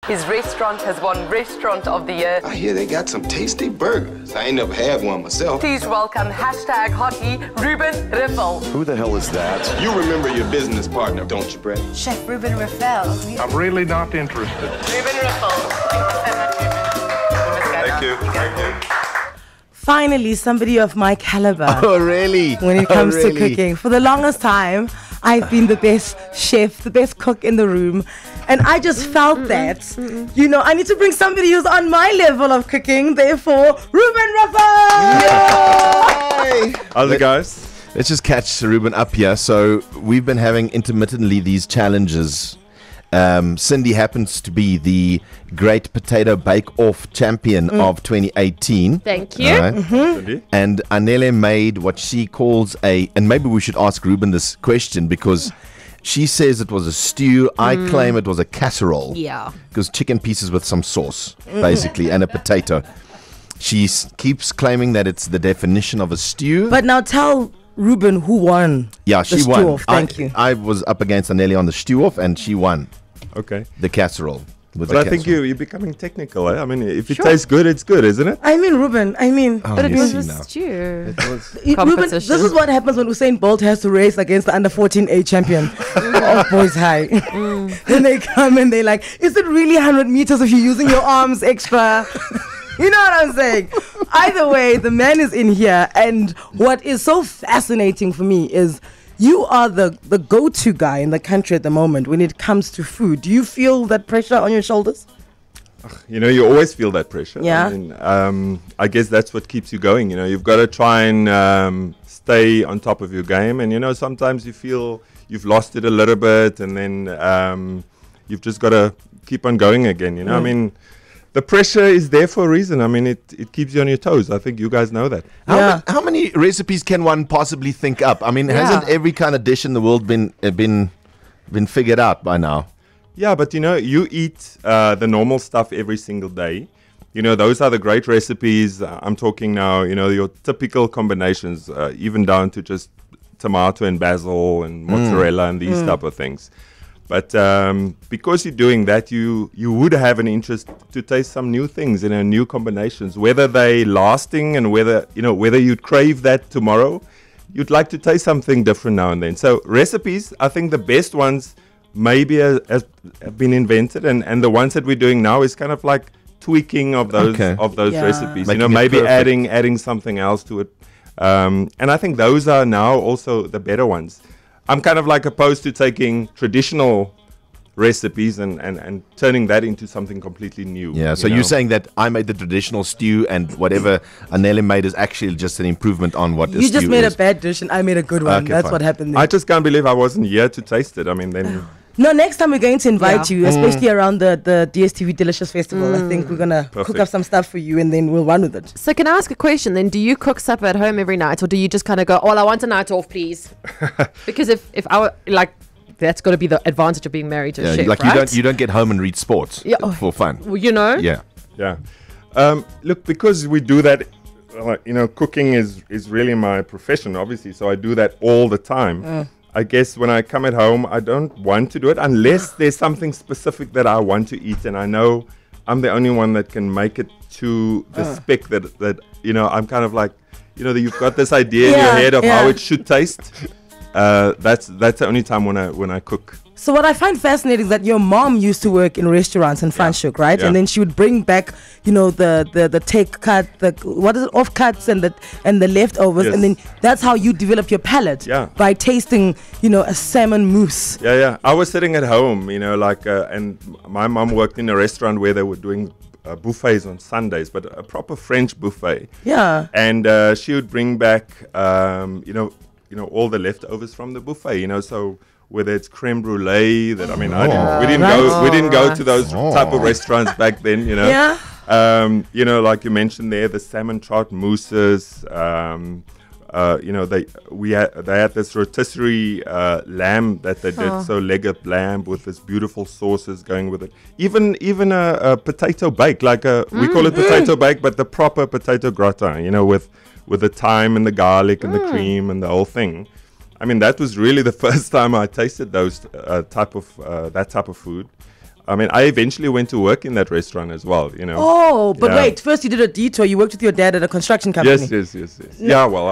His restaurant has won Restaurant of the Year. I hear they got some tasty burgers. I ain't never had one myself. Please welcome #Hottie Rueben Riffel. Who the hell is that? You remember your business partner, don't you, Brett? Chef Rueben Riffel. I'm really not interested. Rueben Riffel. Thank you. Thank you. Finally, somebody of my caliber. Oh, really? When it comes to cooking. For the longest time, I've been the best chef, the best cook in the room. And I just felt that, you know, I need to bring somebody who's on my level of cooking. Therefore, Rueben Riffle! Yay! How's it, guys? Let's just catch Ruben up here. So we've been having intermittently these challenges. Cindy happens to be the Great Potato Bake-Off champion of 2018. Thank you. Right? And Anele made what she calls and maybe we should ask Ruben this question because she says it was a stew. I claim it was a casserole. Yeah. Because chicken pieces with some sauce, basically, and a potato. She keeps claiming that it's the definition of a stew. But now tell Ruben who won. Yeah, she won. Stew-off. Thank you. I was up against Anele on the stew-off, and she won. Okay. The casserole. But I think you're becoming technical. Eh? I mean, if it tastes good, it's good, isn't it? I mean, Ruben, but it was a stew. Ruben, this is what happens when Usain Bolt has to race against the under 14A champion of Boys High. Then they come and they're like, is it really 100 meters if you're using your arms extra? You know what I'm saying? Either way, the man is in here. And what is so fascinating for me is you are the go-to guy in the country at the moment when it comes to food. Do you feel that pressure on your shoulders? You know, you always feel that pressure. Yeah. I mean, I guess that's what keeps you going. You know, you've got to try and stay on top of your game. And, you know, sometimes you feel you've lost it a little bit and then you've just got to keep on going again. You know, I mean, the pressure is there for a reason. I mean, it keeps you on your toes. I think you guys know that. How many recipes can one possibly think up? I mean, hasn't every kind of dish in the world been figured out by now? Yeah, but you know, you eat the normal stuff every single day. You know, those are the great recipes. I'm talking now, you know, your typical combinations, even down to just tomato and basil and mozzarella and these type of things. But because you're doing that, you would have an interest to taste some new things, you know, new combinations, whether they lasting and whether you'd crave that tomorrow. You'd like to taste something different now and then. So recipes, I think the best ones maybe have been invented, and the ones that we're doing now is kind of like tweaking of those recipes. Making you know, maybe perfect. adding something else to it. And I think those are now also the better ones. I'm kind of like opposed to taking traditional recipes and turning that into something completely new. Yeah, so you're saying that I made the traditional stew and whatever Anele made is actually just an improvement on what the stew is. You just made a bad dish and I made a good one. Okay, That's fine. what happened there. I just can't believe I wasn't here to taste it. I mean, then... No, next time we're going to invite you, especially around the DSTV Delicious Festival. I think we're going to cook up some stuff for you and then we'll run with it. So can I ask a question then? Do you cook supper at home every night or do you just kind of go, I want a night off, please? Because if I were, like, that's got to be the advantage of being married to a chef, like right? you don't get home and read sports for fun. Well, you know? Yeah. Yeah. Look, because we do that, you know, cooking is really my profession, obviously. So I do that all the time. I guess when I come at home, I don't want to do it unless there's something specific that I want to eat. And I know I'm the only one that can make it to the spec that, you know, I'm kind of like, you know, that you've got this idea in your head of how it should taste. That's the only time when I cook. So what I find fascinating is that your mom used to work in restaurants in Franschhoek, right? Yeah. And then she would bring back, you know, the take cut, off cuts and the leftovers, Yes. and then that's how you develop your palate by tasting, you know, a salmon mousse. Yeah. I was sitting at home, you know, like, and my mom worked in a restaurant where they were doing buffets on Sundays, but a proper French buffet. Yeah. And she would bring back, you know, all the leftovers from the buffet, you know, so whether it's creme brulee, that, I mean, we didn't go to those type of restaurants back then, you know. Yeah. You know, like you mentioned there, the salmon trout mousses. You know, they had this rotisserie lamb that they did, so leg-up lamb with this beautiful sauces going with it. Even a potato bake, like we call it potato bake, but the proper potato gratin, you know, with the thyme and the garlic and the cream and the whole thing. I mean, that was really the first time I tasted those that type of food. I mean, I eventually went to work in that restaurant as well, you know. Oh, but Yeah. wait, first you did a detour. You worked with your dad at a construction company. Yes. Yeah, well,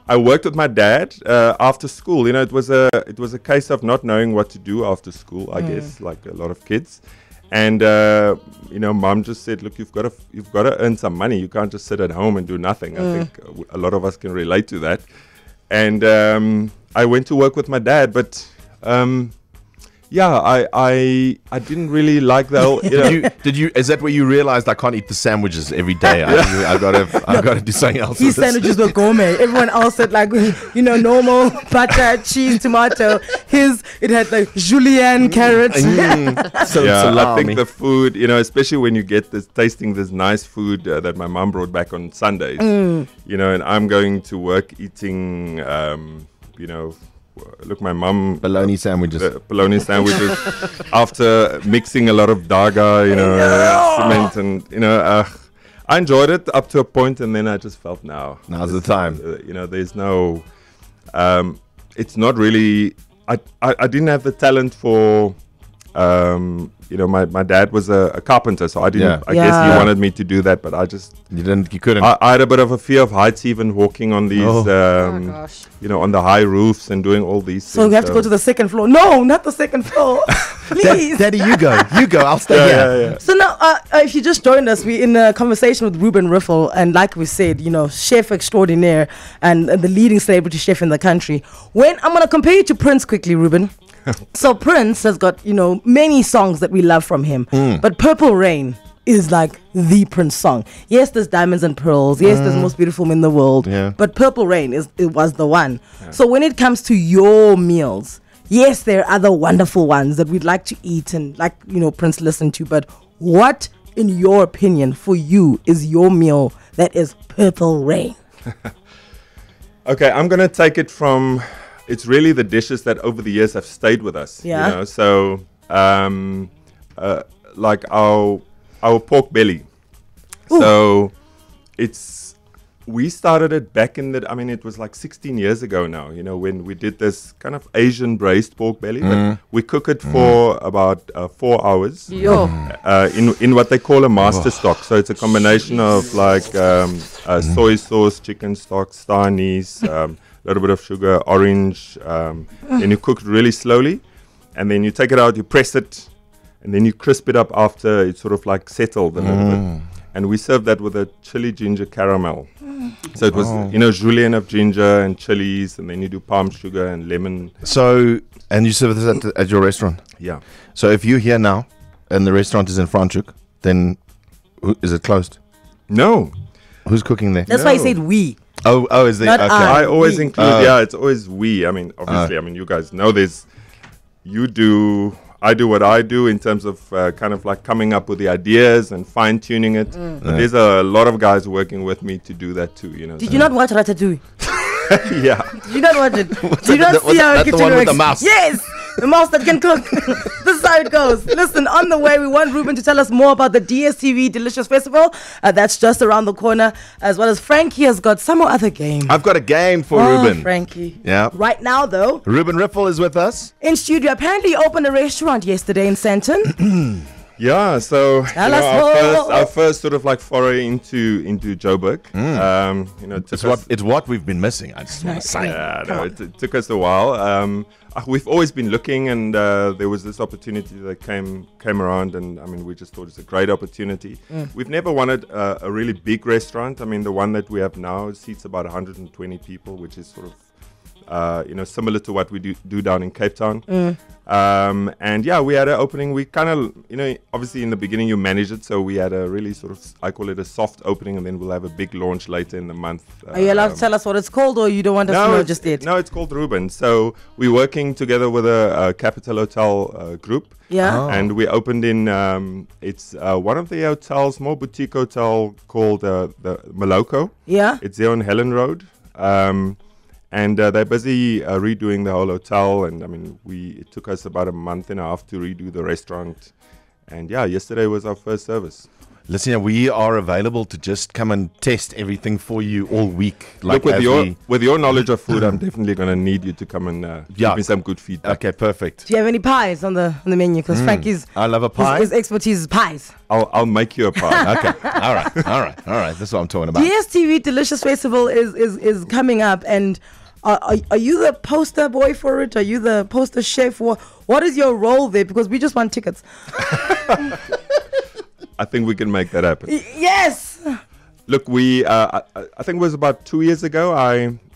I worked with my dad after school. You know, it was a case of not knowing what to do after school, I guess, like a lot of kids. And you know, mom just said, "Look, you've got to earn some money. You can't just sit at home and do nothing." I think a lot of us can relate to that. And I went to work with my dad, but yeah, I didn't really like the whole. You know, Is that where you realized I can't eat the sandwiches every day? I've got to do something else. His with this. sandwiches were gourmet. Everyone else had like, you know, normal butter, cheese, tomato. It had like julienne, carrots. So yeah, I salami. think the food, you know, especially when you get tasting this nice food that my mom brought back on Sundays, you know, and I'm going to work eating, you know, look, my mum bologna sandwiches. Bologna sandwiches after mixing a lot of daga, you know, cement, and you know, I enjoyed it up to a point, and then I just felt now's the time. You know, there's no, it's not really. I didn't have the talent for. You know, my dad was a carpenter, so I didn't. Yeah. I guess he wanted me to do that, but I just You couldn't. I had a bit of a fear of heights, even walking on these, Oh gosh. you know, on the high roofs and doing all these So things. we have to go to the second floor. No, not the second floor. Please. Daddy, you go. I'll stay here. yeah. So now, if you just joined us, we're in a conversation with Rueben Riffle, and like we said, you know, chef extraordinaire and the leading celebrity chef in the country. When I'm gonna compare you to Prince quickly, Ruben. So Prince has got, you know, many songs that we love from him, but Purple Rain is like the Prince song. Yes, there's Diamonds and Pearls. Yes, there's Most Beautiful in the World. Yeah. But Purple Rain was the one. Yeah. So when it comes to your meals, yes, there are other wonderful ones that we'd like to eat and like, you know, Prince listened to. But what, in your opinion, for you is your meal that is Purple Rain? Okay, I'm gonna take it from. It's really the dishes that over the years have stayed with us. Yeah. You know, so like our pork belly. Ooh. So we started it back in the. I mean, it was like 16 years ago now. You know, when we did this kind of Asian braised pork belly, but we cook it for about 4 hours. Yo. In what they call a master stock. So it's a combination of like soy sauce, chicken stock, star anise, a little bit of sugar, orange, and you cook it really slowly. And then you take it out, you press it, and then you crisp it up after it's sort of like settled a little bit. And we served that with a chili ginger caramel. So it was, you know, julienne of ginger and chilies, and then you do palm sugar and lemon. So, and you serve this at your restaurant? Yeah. So if you're here now and the restaurant is in Franschhoek, then is it closed? No. Who's cooking there? That's why I said we. Oh, is there? Not Okay. I always we. include, it's always we. I mean, obviously, I mean, you guys know this. You do, I do what I do in terms of kind of like coming up with the ideas and fine tuning it. But there's a lot of guys working with me to do that too, you know. Did you not watch Ratatouille? Yeah. Did you not watch it? Did you not that- see how that the kitchen one with works? the mouse? Yes, the mouse that can cook. This is how it goes. Listen, on the way, we want Ruben to tell us more about the DSTV Delicious Festival. That's just around the corner, as well as Frankie has got some more other game. I've got a game for Oh, Ruben. Frankie. Yeah. Right now, though, Rueben Riffle is with us. in studio, apparently you opened a restaurant yesterday in Sandton. Yeah, so Tell us more. our first sort of like foray into Joburg. You know, It's what we've been missing. I just want to say. Yeah, no, it took us a while. We've always been looking, and there was this opportunity that came around, and I mean, we just thought it's a great opportunity. We've never wanted a really big restaurant. I mean, the one that we have now seats about 120 people, which is sort of you know, similar to what we do down in Cape Town. And yeah, we had an opening. We kind of, you know, obviously in the beginning you manage it, so we had a really sort of, I call it a soft opening, and then we'll have a big launch later in the month. Are you allowed to tell us what it's called, or you don't want us to know just yet? No, it's called Rueben. So we're working together with a Capital Hotel group. Yeah. And we opened in, it's one of the hotels, more boutique hotel called the Maloko. Yeah. It's there on Helen Road. And they're busy redoing the whole hotel. And I mean, it took us about a month and a half to redo the restaurant. And yeah, yesterday was our first service. Listen, we are available to just come and test everything for you all week. Look, with your knowledge of food, I'm definitely going to need you to come and give me some good feedback. Okay, perfect. Do you have any pies on the menu? Because Frankie's I love a pie. his expertise is pies. I'll make you a pie. Okay, all right. That's what I'm talking about. DSTV Delicious Festival is coming up, and are you the poster boy for it? Are you the poster chef? What is your role there? Because we just want tickets. I think we can make that happen. Yes. Look, I think it was about 2 years ago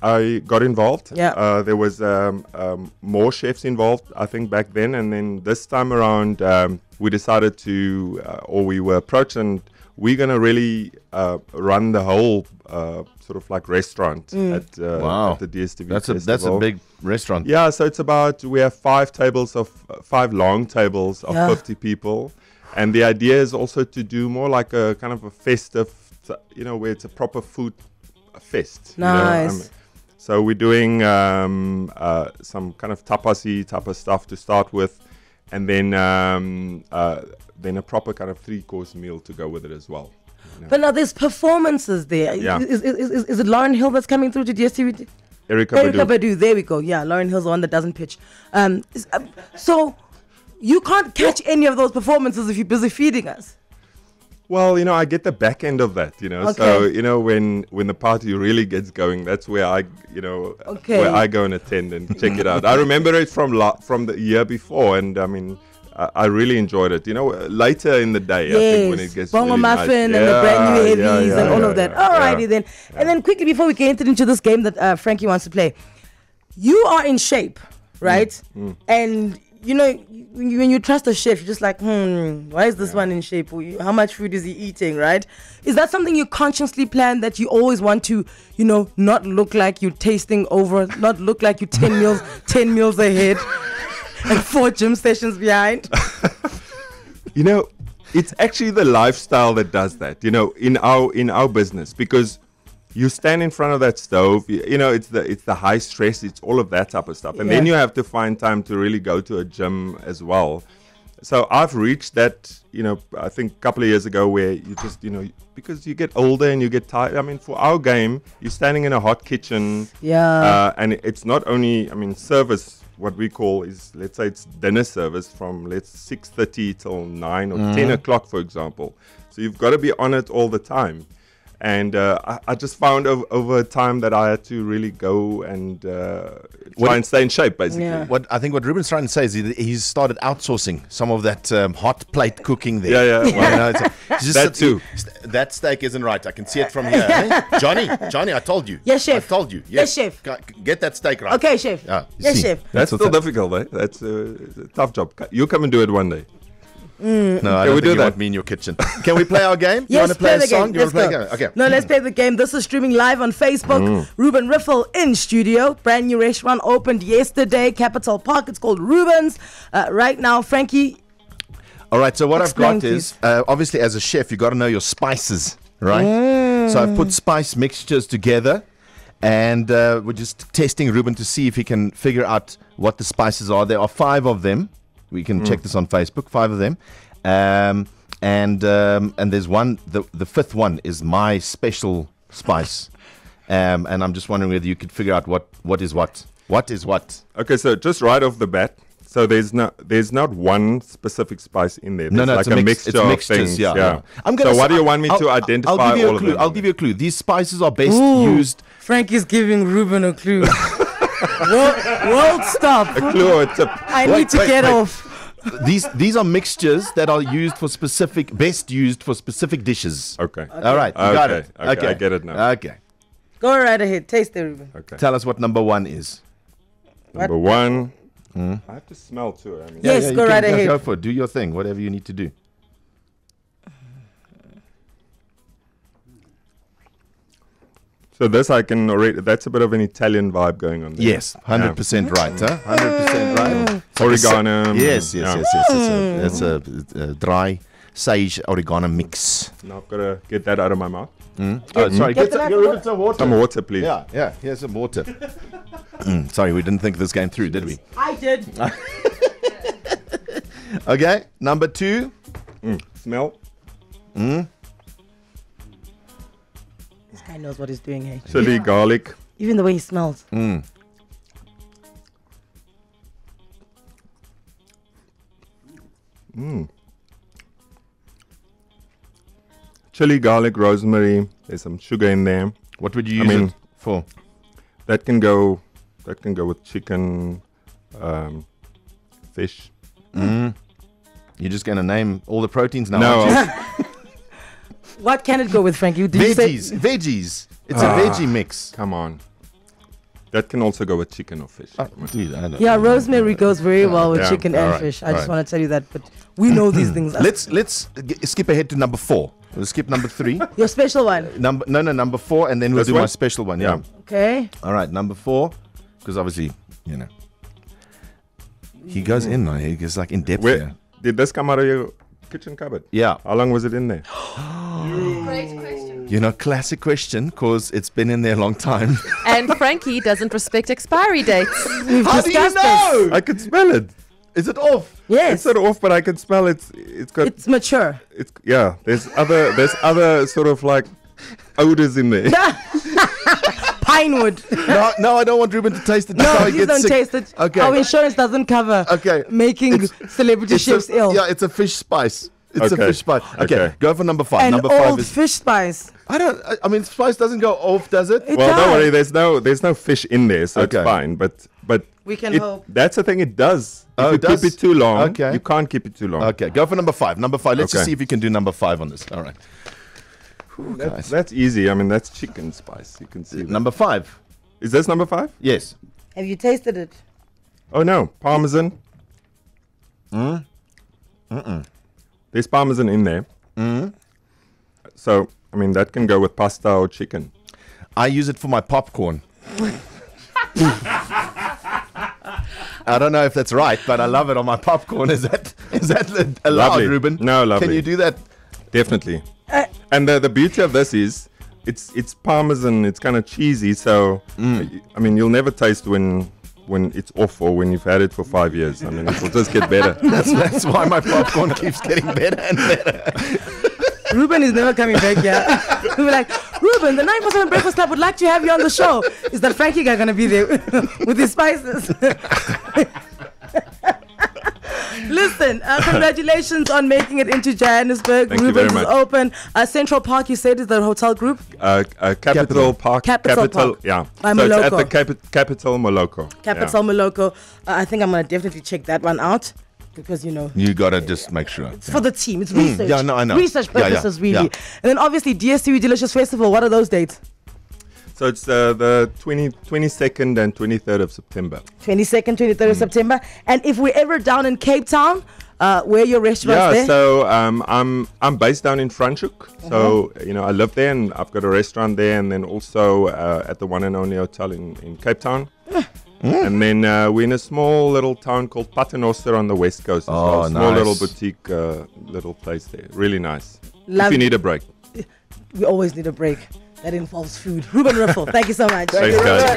I got involved. Yeah. There was more chefs involved, I think, back then. And then this time around, we decided or we were approached, and we're going to really run the whole sort of like restaurant at the DSTV Festival. That's a big restaurant. Yeah, so we have 5 long tables of 50 people. And the idea is also to do more like a kind of a festive, where it's a proper food fest. Nice. So we're doing some kind of tapas stuff to start with, and then a proper kind of 3-course meal to go with it as well. But now there's performances there. Yeah. Is it Lauryn Hill that's coming through to DSTV? Erika Badu. There we go. Yeah, Lauryn Hill's the one that doesn't pitch. So you can't catch any of those performances if you're busy feeding us. Well, I get the back end of that, Okay. So, when the party really gets going, that's where where I go and attend and check it out. I remember it from the year before, and I mean, I really enjoyed it. Later in the day, I think when it gets Bongo really Muffin nice. and the brand new heavies and all of that. Alrighty yeah. then. And then quickly before we get into this game that Frankie wants to play, you are in shape, right? And when you trust a chef, you're just like, why is this one in shape? How much food is he eating, right? Is that something you consciously plan, that you always want to, not look like you're tasting over, not look like you're 10 meals ahead and 4 gym sessions behind? It's actually the lifestyle that does that, in our business, because you stand in front of that stove, it's the high stress, it's all of that type of stuff. And then you have to find time to really go to a gym as well. So I've reached that, I think a couple of years ago, where you just, because you get older and you get tired. I mean, for our game, you're standing in a hot kitchen. Yeah. And it's not only, service, what we call is, let's say it's dinner service from 6:30 till 9 or 10 o'clock, for example. So you've got to be on it all the time. And I just found over time that I had to really go and try and stay in shape, basically. Yeah. What Ruben's trying to say is he's started outsourcing some of that hot plate cooking there. Yeah. Well, that too. That steak isn't right. I can see it from here. Eh? Johnny, I told you. Yes, chef. I told you. Yes, chef. Get that steak right. Okay, chef. Yes, chef. That's still difficult, eh? That's a tough job. You come and do it one day. No, I don't think you want me in your kitchen. Can we play our game? Yes, you want to play a the song? game. You want to play Let's a game? Okay. No, let's play the game. This is streaming live on Facebook. Rueben Riffle in studio. Brand new restaurant opened yesterday, Capital Park. It's called Ruben's. Right now, Frankie. All right, so what Explain, I've got is, obviously as a chef, you got to know your spices, right? So I've put spice mixtures together, and we're just testing Ruben to see if he can figure out what the spices are. There are 5 of them. We can check this on Facebook, 5 of them. And there's one, the 5th one is my special spice. And I'm just wondering whether you could figure out what is what. What is what? Okay, so just right off the bat, so there's not one specific spice in there. There's No, like it's a mixture of things. Yeah. So what do you want me to identify all of them? I'll give you a clue. These spices are best used. Frankie's giving Ruben a clue. World stop. A clue or a tip? I need to get off. These are mixtures that are best used for specific dishes. Okay. All right, you got it. Okay, I get it now. Okay. Go right ahead. Taste it, Ruben. Okay. Tell us what number 1 is. Number 1. I have to smell too. I mean, Yes, go right ahead. Go for it. Do your thing, whatever you need to do. So this I can already. That's a bit of an Italian vibe going on there. Yes, 100% right, huh? 100% right. Oregano. Yes. It's a dry sage oregano mix. Now I've got to get that out of my mouth. Oh, sorry. Get some water. Some water, please. Yeah. Here's some water. Sorry, we didn't think this came through, did we? I did. Okay, number 2. Smell. guy knows what he's doing, hey. Chili, garlic. Even the way he smells. Chili, garlic, rosemary. There's some sugar in there. What would you use it for? That can go with chicken, fish. You're just going to name all the proteins now? No, aren't you? What can it go with, Frankie? Did you Veggies. say Veggies. It's a veggie mix. come on. That can also go with chicken or fish. Dude, I don't Yeah, rosemary goes very well with Yeah, chicken and alright, fish. I just alright. want to tell you that, but we know these things. Let's skip ahead to number 4. We'll skip number 3. Your special one. Number 4, and then we'll This do one? my special one. Yeah. Okay. All right, number 4, because obviously, you know, he goes in, man. He gets like in depth Where here. did this come out of your kitchen cupboard? Yeah. How long was it in there? Great question. You know, classic question, because it's been in there a long time. And Frankie doesn't respect expiry dates. How do you know? I could smell it. Is it off? Yes. It's not off, but I can smell it. It's got. It's mature. It's yeah. There's other sort of like odors in there. Pinewood. No, I don't want Ruben to taste it. That's No, how he please gets don't sick. taste it. Okay. Our insurance doesn't cover Okay. making celebrity chefs ill. Yeah, it's a fish spice. It's a Okay. fish spice. Okay, Okay. go for number 5. An Number 5 old is. fish spice. I mean, spice doesn't go off, does it? It Well, does. don't worry. There's no fish in there, so Okay. it's fine. But We can it- hope. That's the thing. It does. If Oh, you it does? keep it too long, Okay. you can't keep it too long. Okay, go for number 5. Number 5. Let's just Okay. see if you can do number 5 on this. All right. Guys. That's easy. I mean, that's chicken spice. You can see. that. Number 5. Is this number 5? Yes. Have you tasted it? Oh no, parmesan. There's parmesan in there. So I mean, that can go with pasta or chicken. I use it for my popcorn. I don't know if that's right, but I love it on my popcorn. Is that allowed, Lovely. Ruben? No, lovely. Can you do that? Definitely. And the beauty of this is, it's parmesan. It's kind of cheesy. So I mean, you'll never taste when it's off or when you've had it for 5 years. I mean, it will just get better. That's why my popcorn keeps getting better and better. Ruben is never coming back here. We'll be like, Ruben, the 947 Breakfast Club would like to have you on the show. Is that Frankie guy going to be there with his spices? Listen, congratulations on making it into Johannesburg. Thank you Ruben's very is much. open. Central Park, you said, is the hotel group? Capital Park. Capital Park. Yeah. By So it's at Moloko. the Capital Moloko. Capital Moloko. I think I'm going to definitely check that one out because, you know, You gotta just make sure. it's for the team. It's research. Yeah, no, I know. Research Yeah, yeah, purposes, really. yeah. And then obviously DSTV Delicious Festival. What are those dates? So it's the 22nd and 23rd of September. 22nd, 23rd of September. And if we're ever down in Cape Town, where are your restaurants Yeah, there? so I'm based down in Franschhoek. So you know, I live there and I've got a restaurant there, and then also at the one and only hotel in Cape Town. And then we're in a small little town called Paternoster on the west coast as Oh, well. Small little nice. boutique little place there. Really nice. If Love you it. need a break. We always need a break. That involves food. Rueben Riffle, thank you so much. Thanks, guys.